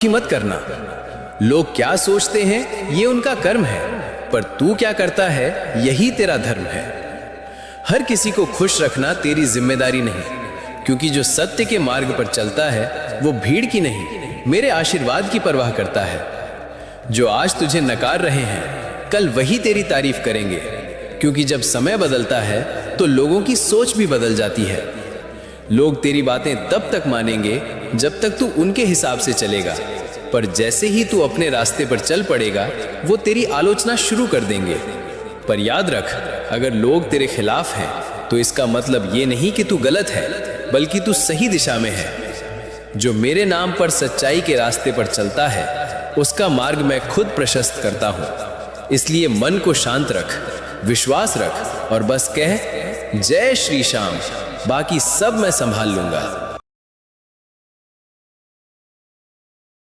की मत करना। लोग क्या सोचते हैं ये उनका कर्म है, पर तू क्या करता है यही तेरा धर्म है। हर किसी को खुश रखना तेरी जिम्मेदारी नहीं, क्योंकि जो सत्य के मार्ग पर चलता है वो भीड़ की नहीं, मेरे आशीर्वाद की परवाह करता है। जो आज तुझे नकार रहे हैं कल वही तेरी तारीफ करेंगे, क्योंकि जब समय बदलता है तो लोगों की सोच भी बदल जाती है। लोग तेरी बातें तब तक मानेंगे जब तक तू उनके हिसाब से चलेगा, पर जैसे ही तू अपने रास्ते पर चल पड़ेगा वो तेरी आलोचना शुरू कर देंगे। पर याद रख, अगर लोग तेरे खिलाफ हैं तो इसका मतलब ये नहीं कि तू गलत है, बल्कि तू सही दिशा में है। जो मेरे नाम पर सच्चाई के रास्ते पर चलता है उसका मार्ग मैं खुद प्रशस्त करता हूं। इसलिए मन को शांत रख, विश्वास रख और बस कह जय श्री श्याम, बाकी सब मैं संभाल लूंगा।